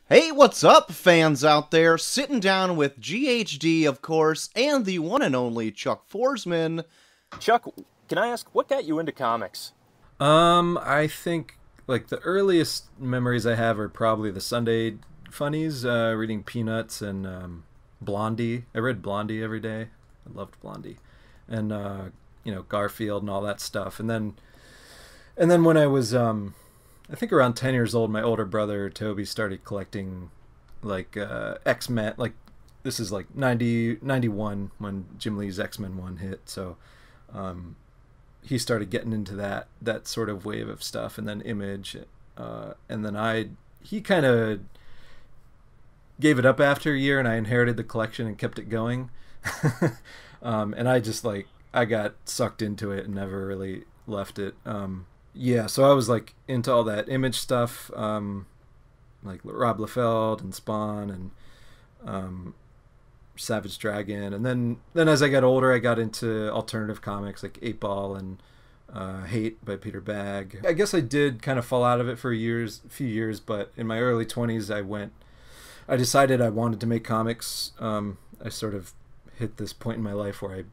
Hey, what's up, fans out there? Sitting down with GHD, of course, and the one and only Chuck Forsman. Chuck, can I ask what got you into comics? I think like the earliest memories I have are probably the Sunday funnies, reading Peanuts and Blondie. I read Blondie every day. I loved Blondie, and Garfield and all that stuff. And then when I was I think around 10 years old, my older brother Toby started collecting like X-Men. Like this is like 91 when Jim Lee's X-Men 1 hit. So he started getting into that sort of wave of stuff, and then Image, and then he kind of gave it up after a year, and I inherited the collection and kept it going. And I just I got sucked into it and never really left it. Yeah, so I was like into all that Image stuff, like Rob Liefeld and Spawn and Savage Dragon, and then as I got older, I got into alternative comics like Eight Ball and Hate by Peter Bagg. I guess I did kind of fall out of it for few years, but in my early 20s, I decided I wanted to make comics. I sort of hit this point in my life where I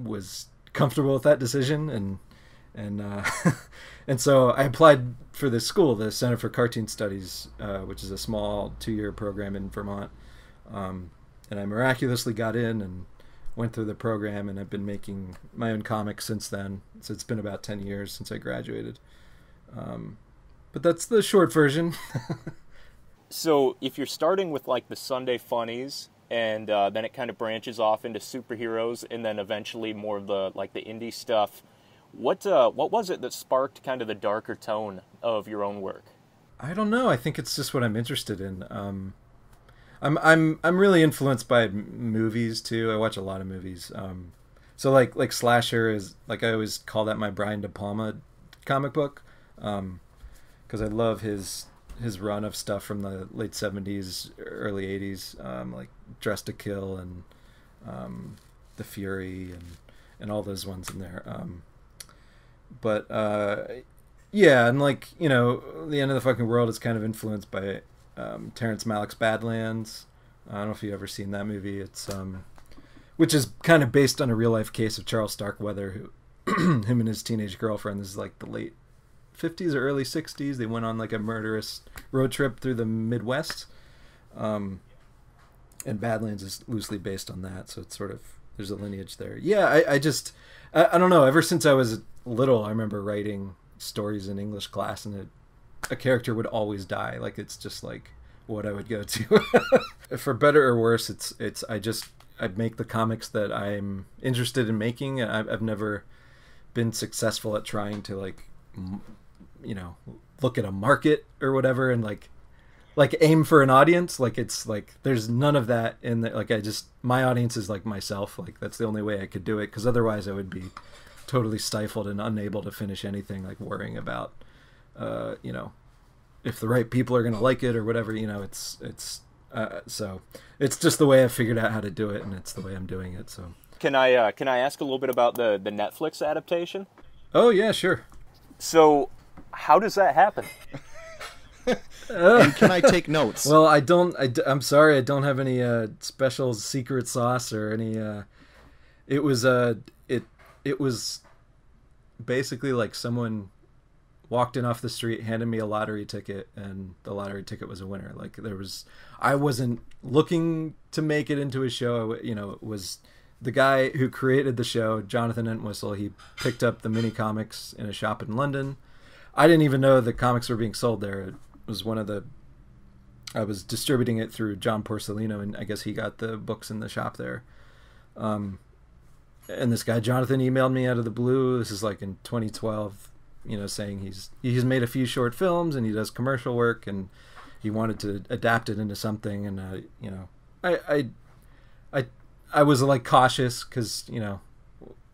was comfortable with that decision, and and so I applied for this school, the Center for Cartoon Studies, which is a small 2-year program in Vermont. And I miraculously got in and went through the program, and I've been making my own comics since then. So it's been about 10 years since I graduated. But that's the short version. So if you're starting with like the Sunday funnies, and then it kind of branches off into superheroes, and then eventually more of the indie stuff, what was it that sparked kind of the darker tone of your own work? I don't know. I think it's just what I'm interested in. I'm really influenced by movies too. I watch a lot of movies. So like Slasher is like, I always call that my Brian De Palma comic book, because I love his run of stuff from the late 70s, early 80s, like Dressed to Kill and The Fury and all those ones in there. But yeah, and The End of the Fucking World is kind of influenced by Terrence Malick's Badlands. I don't know if you've ever seen that movie. It's which is kind of based on a real life case of Charles Starkweather, who him and his teenage girlfriend, this is like the late 50s or early 60s. They went on like a murderous road trip through the Midwest. And Badlands is loosely based on that, so it's sort of, there's a lineage there. Yeah, I don't know. Ever since I was little, I remember writing stories in English class, and a character would always die. Like, it's just like what I would go to. For better or worse, I make the comics that I'm interested in making. I've never been successful at trying to look at a market or whatever and like aim for an audience. Like, it's like there's none of that in the, like, my audience is like myself. Like, that's the only way I could do it, because otherwise I would be totally stifled and unable to finish anything, like worrying about if the right people are going to like it or whatever. So it's just the way I've figured out how to do it, and it's the way I'm doing it. So Can I ask a little bit about the Netflix adaptation? oh yeah, sure. So how does that happen? And can I take notes? Well, I'm sorry, I don't have any special secret sauce or any. It was basically like someone walked in off the street, handed me a lottery ticket, and the lottery ticket was a winner. Like, I wasn't looking to make it into a show. It was the guy who created the show, Jonathan Entwistle. He picked up the mini comics in a shop in London. I didn't even know the comics were being sold there. It was I was distributing it through John Porcellino, and I guess he got the books in the shop there. And this guy Jonathan emailed me out of the blue. This is like in 2012, saying he's made a few short films and he does commercial work, and he wanted to adapt it into something. And I was like cautious, because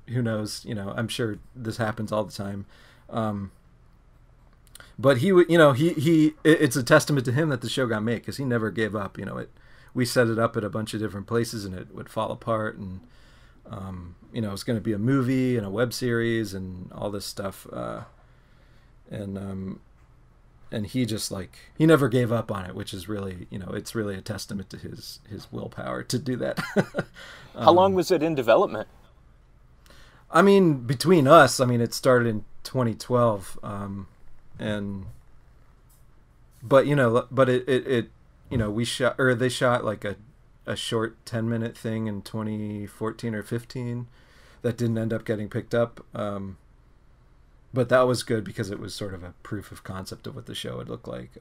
who knows, I'm sure this happens all the time. But it's a testament to him that the show got made, because he never gave up. We set it up at a bunch of different places, and it would fall apart, and it was going to be a movie and a web series and all this stuff. And he just like he never gave up on it, which is really, it's really a testament to his willpower to do that. How long was it in development? I mean, between us, I mean, it started in 2012, but it we shot, or they shot like a short 10-minute thing in 2014 or 15 that didn't end up getting picked up. But that was good because it was sort of a proof of concept of what the show would look like.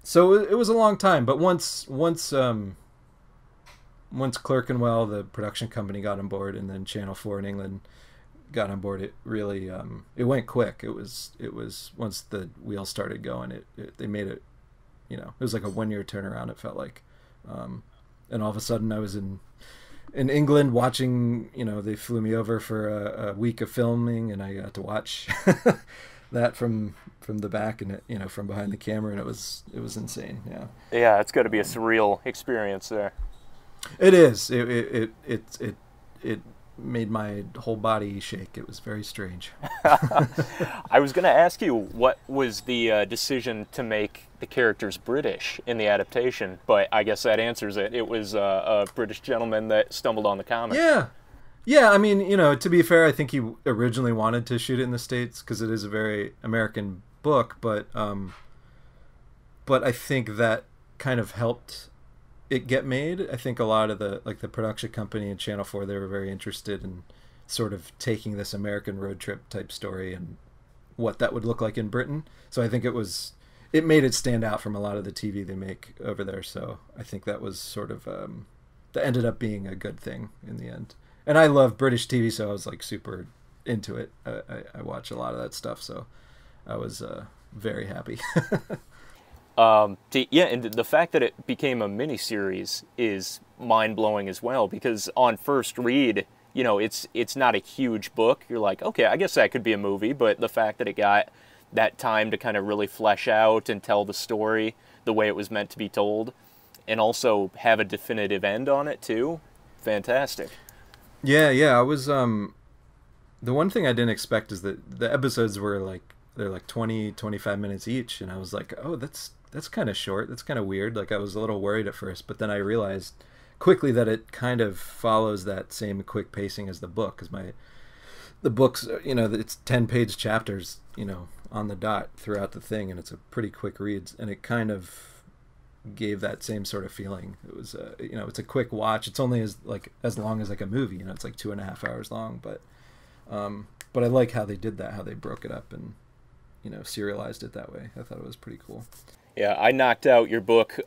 So it was a long time, but once Clerkenwell, the production company, got on board, and then Channel 4 in England got on board, it really it went quick. It was once the wheels started going, they made it, it was like a 1-year turnaround, it felt like. And all of a sudden I was in England watching, they flew me over for a week of filming, and I got to watch that from the back and from behind the camera, and it was insane. Yeah, it's got to be a surreal experience there. It is. It made my whole body shake. It was very strange. I was going to ask you, what was the decision to make the characters British in the adaptation, but I guess that answers it. It was a British gentleman that stumbled on the comic. Yeah. I mean, to be fair, I think he originally wanted to shoot it in the States because it is a very American book, but I think that kind of helped it get made. I think a lot of the production company and Channel 4, they were very interested in sort of taking this American road trip type story and what that would look like in Britain. So I think it made it stand out from a lot of the TV they make over there. So I think that was sort of that ended up being a good thing in the end. And I love British TV, so I was like super into it. I watch a lot of that stuff, so I was very happy. And the fact that it became a miniseries is mind-blowing as well, because on first read, it's not a huge book. You're like, okay, I guess that could be a movie, but the fact that it got that time to kind of really flesh out and tell the story the way it was meant to be told, and also have a definitive end on it too, fantastic. Yeah, I was the one thing I didn't expect is that the episodes were they're like 20-25 minutes each, and I was like, oh, that's kind of short. That's kind of weird. Like, I was a little worried at first, but then I realized quickly that it kind of follows that same quick pacing as the book, because the book's, it's 10-page chapters, on the dot throughout the thing, and it's a pretty quick read, and it kind of gave that same sort of feeling. It was it's a quick watch. It's only as long as like a movie, it's like 2.5 hours long, but I like how they did that, how they broke it up and serialized it that way. I thought it was pretty cool. Yeah, I knocked out your book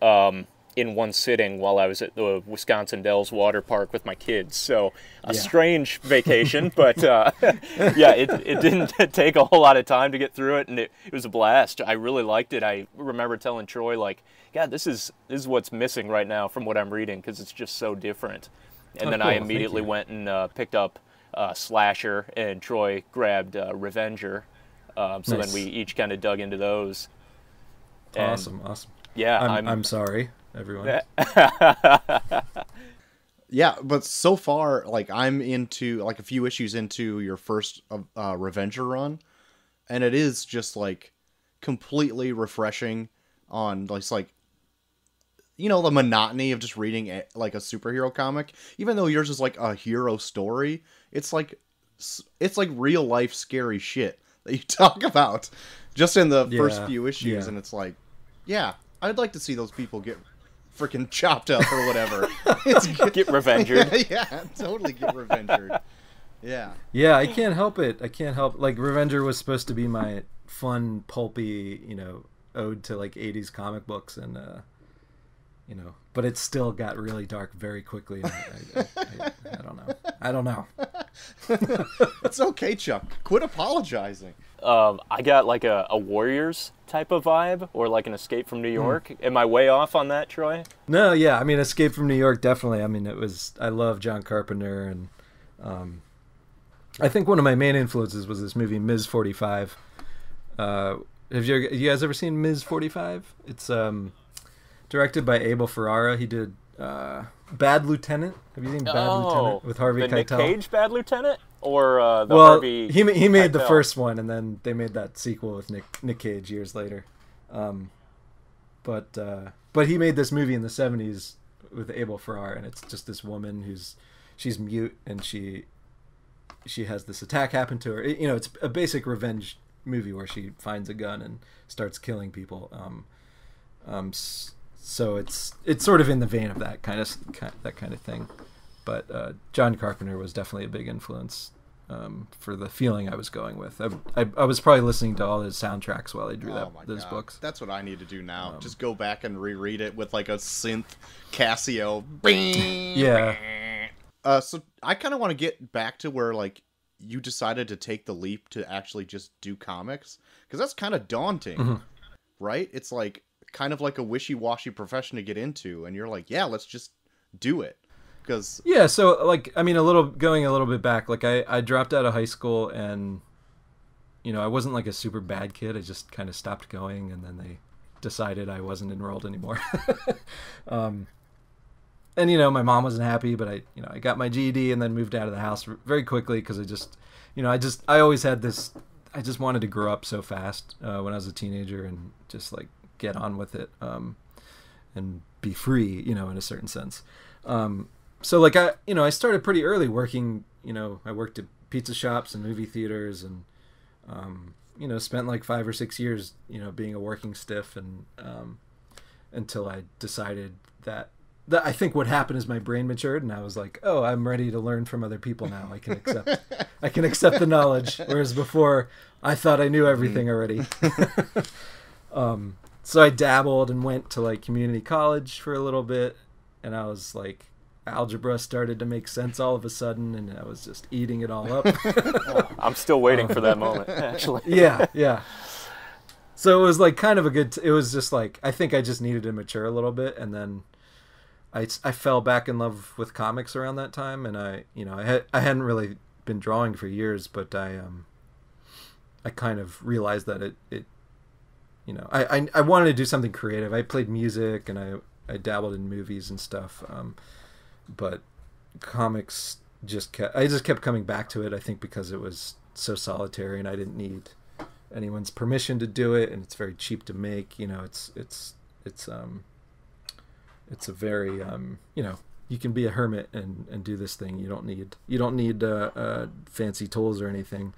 in one sitting while I was at the Wisconsin Dells water park with my kids. So strange vacation, but it didn't take a whole lot of time to get through it, and it was a blast. I really liked it. I remember telling Troy, God, this is what's missing right now from what I'm reading, because it's just so different. And then cool. I immediately went and picked up Slasher, and Troy grabbed Revenger. Nice. Then we each kind of dug into those. And awesome. Yeah, I'm sorry, everyone. Yeah, but so far, I'm into a few issues into your first Revenger run, and it is just completely refreshing on the monotony of just reading a superhero comic. Even though yours is a hero story, it's real life scary shit that you talk about just in the first few issues, and it's I'd like to see those people get freaking chopped up or whatever. Get revengered. Yeah, totally get revengered. Yeah. Yeah, I can't help it. Revenger was supposed to be my fun, pulpy, ode to 80s comic books, and but it still got really dark very quickly. I don't know. It's okay, Chuck. Quit apologizing. I got a Warriors type of vibe, or an Escape from New York. Am I way off on that, Troy? No, yeah. I mean, Escape from New York, definitely. I mean, I love John Carpenter, and I think one of my main influences was this movie, Ms. 45. Have you guys ever seen Ms. 45? It's directed by Abel Ferrara. He did Bad Lieutenant. Have you seen Bad Lieutenant with Harvey Keitel? Nick Cage Bad Lieutenant? or the well, Harvey? he made the Keitel? first one, and then they made that sequel with Nick Cage years later. But he made this movie in the 70s with Abel Ferrara, and it's just this woman she's mute, and she has this attack happen to her. It's a basic revenge movie where she finds a gun and starts killing people. So it's sort of in the vein of that kind of thing. But John Carpenter was definitely a big influence for the feeling I was going with. I was probably listening to all his soundtracks while I drew those books. That's what I need to do now. Just go back and reread it with like a synth Casio. Yeah. So I kind of want to get back to where like you decided to take the leap to actually just do comics, because that's kind of daunting, right? It's like kind of like a wishy-washy profession to get into, and you're like, yeah, let's just do it. Because yeah, so like, I mean, going a little bit back, like I dropped out of high school, and I wasn't like a super bad kid. I just kind of stopped going, and then they decided I wasn't enrolled anymore. And my mom wasn't happy, but I got my GED and then moved out of the house very quickly, because I always had this. I just wanted to grow up so fast when I was a teenager, and just like get on with it, and be free, in a certain sense. So like I started pretty early working. I worked at pizza shops and movie theaters, and spent like 5 or 6 years being a working stiff, and until I decided that I think what happened is my brain matured, and I was like, oh, I'm ready to learn from other people now. I can accept the knowledge, whereas before I thought I knew everything already. So I dabbled and went to like community college for a little bit, and I was like, algebra started to make sense all of a sudden, and I was just eating it all up. I'm still waiting for that moment, actually. Yeah. So it was like kind of it was just like, I think I just needed to mature a little bit, and then I fell back in love with comics around that time, and I hadn't really been drawing for years, but I kind of realized that I wanted to do something creative. I played music, and I dabbled in movies and stuff, but comics I just kept coming back to it. I think because it was so solitary, and I didn't need anyone's permission to do it, and it's very cheap to make. It's a very you can be a hermit and do this thing. You don't need fancy tools or anything.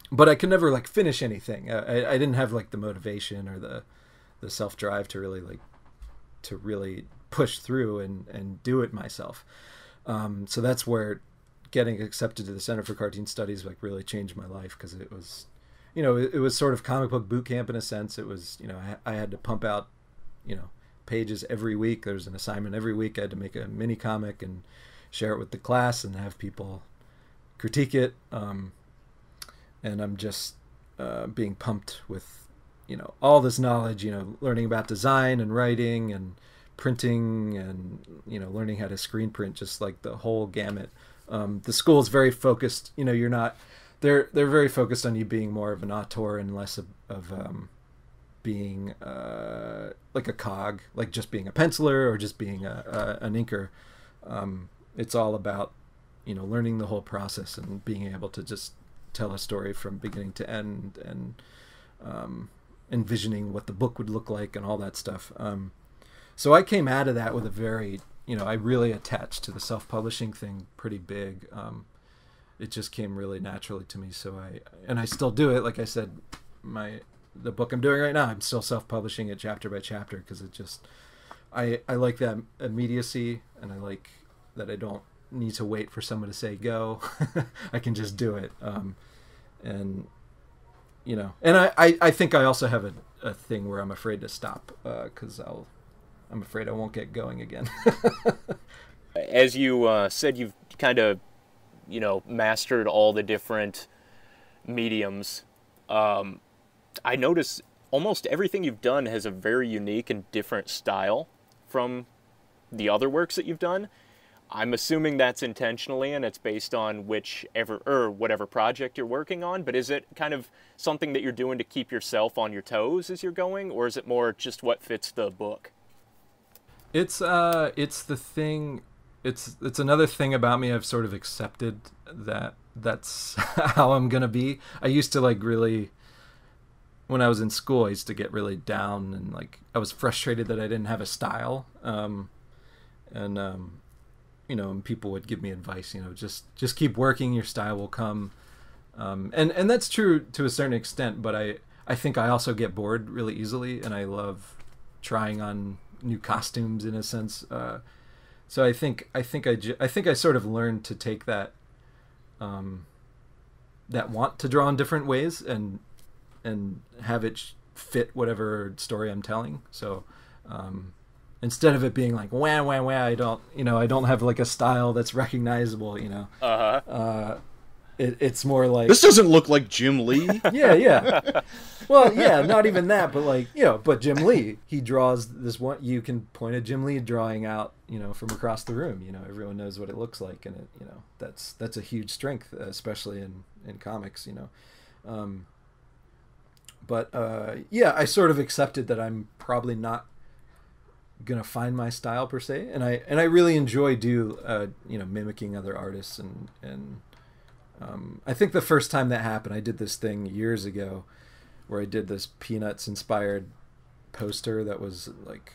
But I could never like finish anything. I didn't have like the motivation or the self-drive to really push through and do it myself. So that's where getting accepted to the Center for Cartoon Studies like really changed my life, because it was it was sort of comic book boot camp in a sense. It was I had to pump out pages every week. There was an assignment every week. I had to make a mini comic and share it with the class and have people critique it. And I'm just being pumped with all this knowledge, learning about design and writing and printing, and learning how to screen print, just like the whole gamut. The school is very focused. They're very focused on you being more of an auteur and less of being like a cog, like just being a penciler or just being an inker. It's all about learning the whole process and being able to just tell a story from beginning to end, and envisioning what the book would look like and all that stuff. So I came out of that with a very, I really attached to the self-publishing thing pretty big. It just came really naturally to me. So I still do it. Like I said, the book I'm doing right now, I'm still self-publishing it chapter by chapter, because it just, I like that immediacy, and I like that I don't need to wait for someone to say go. I can just do it. And I think I also have a thing where I'm afraid to stop, because I'm afraid I won't get going again. As you said, you've kind of mastered all the different mediums. I notice almost everything you've done has a very unique and different style from the other works that you've done. I'm assuming that's intentionally, and it's based on whatever project you're working on, but is it kind of something that you're doing to keep yourself on your toes as you're going, or is it more just what fits the book? It's the thing. it's another thing about me. I've sort of accepted that that's how I'm gonna be. I used to like really, when I was in school, I used to get really down and like I was frustrated that I didn't have a style. And and people would give me advice, just keep working, your style will come. And that's true to a certain extent, but I think I also get bored really easily, and I love trying on new costumes in a sense. So I think I sort of learned to take that that want to draw in different ways and have it fit whatever story I'm telling. So instead of it being like wah wah wah, I don't have like a style that's recognizable. It's more like, this doesn't look like Jim Lee. Yeah. Well, yeah, not even that, but like, but Jim Lee, he draws this one, you can point at Jim Lee drawing out, from across the room, everyone knows what it looks like. And it, that's a huge strength, especially in comics, But I sort of accepted that I'm probably not gonna find my style per se. And I really enjoy mimicking other artists and I think the first time that happened, I did this thing years ago where I did this Peanuts inspired poster that was like,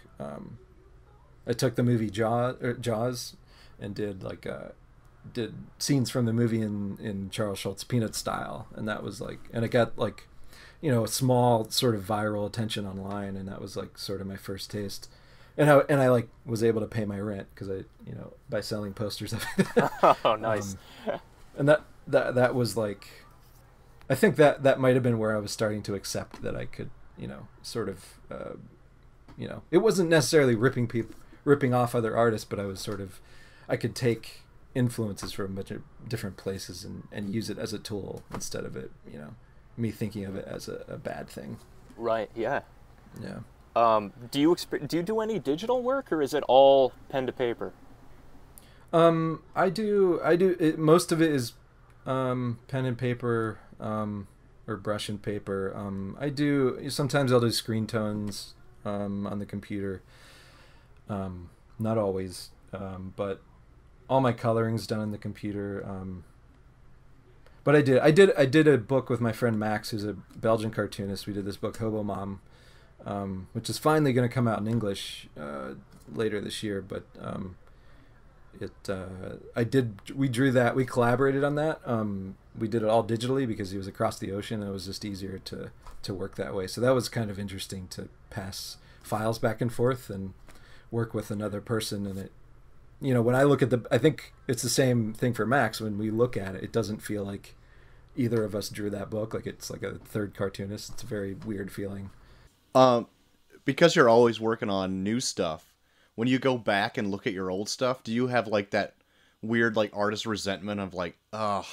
I took the movie Jaws and did scenes from the movie in Charles Schultz Peanuts style. And that was like, and it got like, a small sort of viral attention online. And that was like sort of my first taste. And I like was able to pay my rent because I, by selling posters of it. Oh, nice. And that was like, I think that might have been where I was starting to accept that I could, sort of, it wasn't necessarily ripping off other artists, but I was sort of, I could take influences from a bunch of different places and use it as a tool instead of it, me thinking of it as a bad thing. Right. Yeah. Yeah. Do you do any digital work, or is it all pen to paper? I do. Most of it is pen and paper, or brush and paper. Sometimes I'll do screen tones on the computer. Not always, but all my coloring's done on the computer. But I did a book with my friend Max, who's a Belgian cartoonist. We did this book, Hobo Mom, which is finally going to come out in English later this year. But we drew that. We collaborated on that. We did it all digitally because he was across the ocean, and it was just easier to work that way. So that was kind of interesting to pass files back and forth and work with another person. And it, when I look at I think it's the same thing for Max. When we look at it, it doesn't feel like either of us drew that book. Like it's like a third cartoonist. It's a very weird feeling. Because you're always working on new stuff, when you go back and look at your old stuff, do you have like that weird like artist resentment of like, ugh,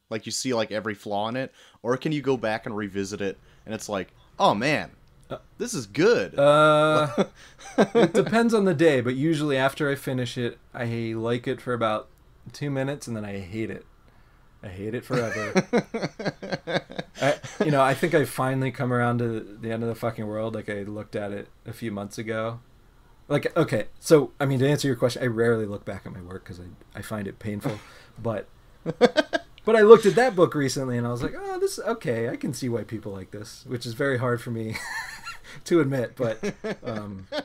like you see like every flaw in it? Or can you go back and revisit it and it's like, oh man, this is good? It depends on the day, but usually after I finish it, I like it for about 2 minutes and then I hate it. I hate it forever. I think I finally come around to the end of the fucking world. Like I looked at it a few months ago. Like, okay, so, I mean, to answer your question, I rarely look back at my work because I find it painful. But I looked at that book recently and I was like, oh, this is okay. I can see why people like this, which is very hard for me to admit, but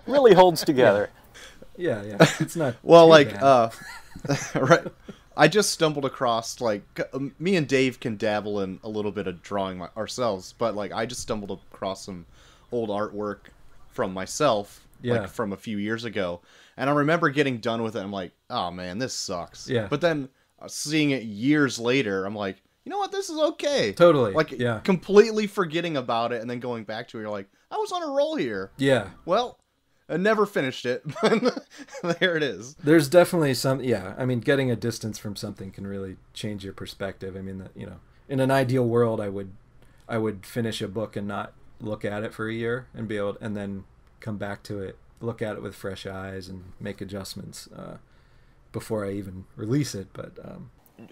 really holds together. Yeah. It's not well, like right. I just stumbled across like me and Dave can dabble in a little bit of drawing ourselves, but like I just stumbled across some old artwork from myself, like from a few years ago, and I remember getting done with it. I'm like, oh man, this sucks. Yeah. But then seeing it years later, I'm like, you know what, this is okay. Totally. Like completely forgetting about it and then going back to it, you're like, I was on a roll here. Yeah. Well, I never finished it, but there it is. There's definitely I mean, getting a distance from something can really change your perspective. I mean, in an ideal world, I would finish a book and not look at it for a year and and then come back to it, look at it with fresh eyes and make adjustments before I even release it. But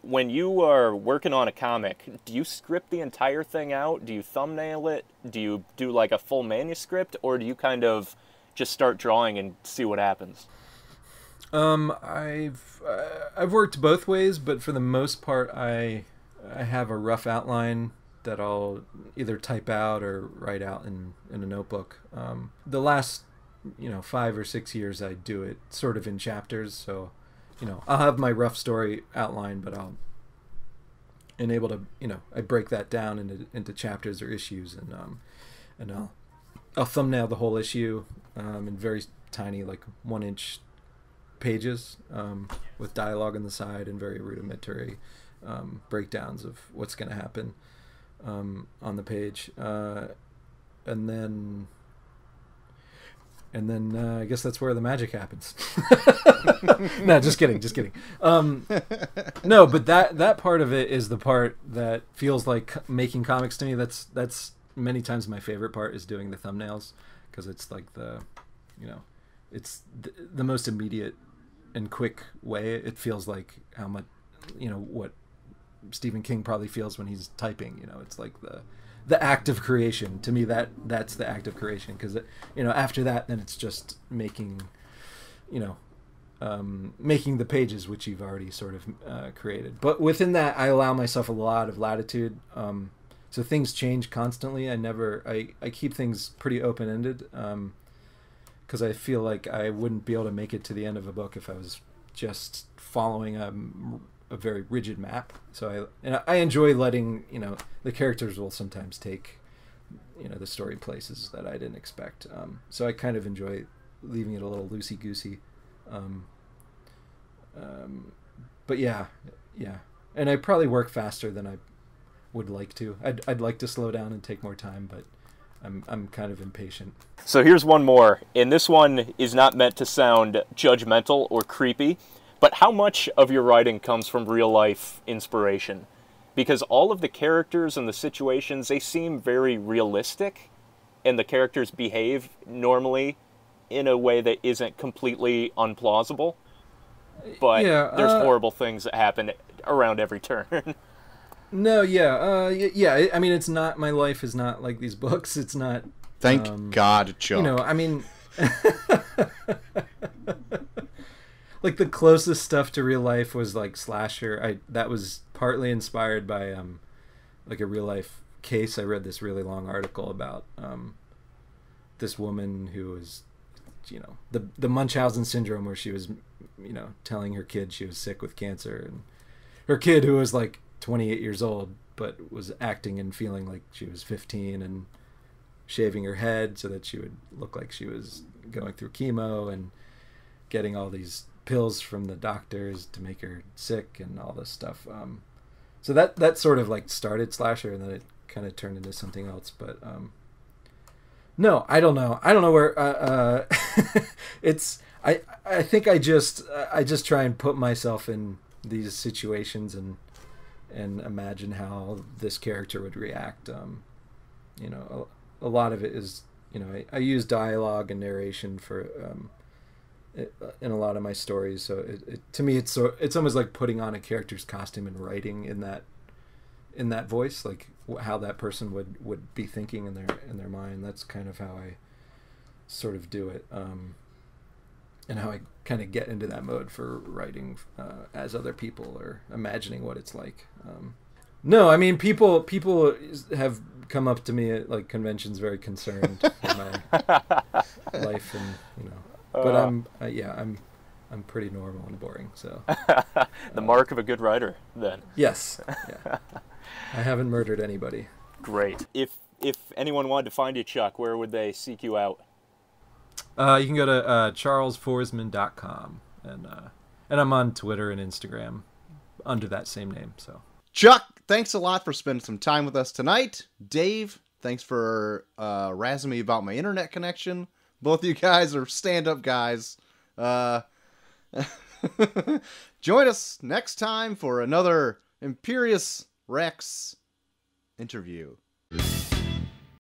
when you are working on a comic, do you script the entire thing out? Do you thumbnail it? Do you do like a full manuscript, or do you kind of just start drawing and see what happens? I've worked both ways, but for the most part, I have a rough outline that I'll either type out or write out in a notebook. The last 5 or 6 years, I do it sort of in chapters. So, I'll have my rough story outline, but I'll enable to I break that down into chapters or issues, and I'll thumbnail the whole issue in very tiny, like 1-inch pages with dialogue on the side and very rudimentary breakdowns of what's going to happen on the page, and then I guess that's where the magic happens. No, just kidding. No, but that part of it is the part that feels like making comics to me. That's many times my favorite part, is doing the thumbnails, because it's like it's the most immediate and quick way. It feels like how much what Stephen King probably feels when he's typing. It's like the act of creation. To me, that's the act of creation, because after that, then it's just making making the pages, which you've already sort of created. But within that, I allow myself a lot of latitude, so things change constantly. I keep things pretty open-ended, because I feel like I wouldn't be able to make it to the end of a book if I was just following a very rigid map. So I enjoy letting the characters will sometimes take the story places that I didn't expect. So I kind of enjoy leaving it a little loosey goosey. But yeah, and I probably work faster than I would like to. I'd like to slow down and take more time, but I'm kind of impatient. So here's one more, and this one is not meant to sound judgmental or creepy, but how much of your writing comes from real life inspiration? Because all of the characters and the situations, they seem very realistic, and the characters behave normally in a way that isn't completely unplausible. But there's horrible things that happen around every turn. No, yeah. I mean, it's not, my life is not like these books. It's not. Thank God, Chuck. I mean, like the closest stuff to real life was like Slasher. That was partly inspired by like a real life case. I read this really long article about this woman who was, the Munchausen syndrome, where she was, telling her kid she was sick with cancer, and her kid, who was like 28 years old, but was acting and feeling like she was 15, and shaving her head so that she would look like she was going through chemo, and getting all these pills from the doctors to make her sick and all this stuff. So that sort of like started Slasher, and then it kind of turned into something else. But no, I don't know where it's. I think I just try and put myself in these situations and imagine how this character would react. A lot of it is, I use dialogue and narration for in a lot of my stories. So to me, it's almost like putting on a character's costume and writing in that voice, like how that person would be thinking in their mind. That's kind of how I sort of do it, and how I kind of get into that mode for writing as other people, or imagining what it's like. No, I mean, people have come up to me at like conventions very concerned in my life, and but I'm pretty normal and boring. So the mark of a good writer, then. Yes. Yeah. I haven't murdered anybody. Great. If anyone wanted to find you, Chuck, where would they seek you out? You can go to charlesforsman.com, and I'm on Twitter and Instagram under that same name. So, Chuck, thanks a lot for spending some time with us tonight. Dave, thanks for razzing me about my internet connection. Both of you guys are stand-up guys. Join us next time for another Imperius Rex interview.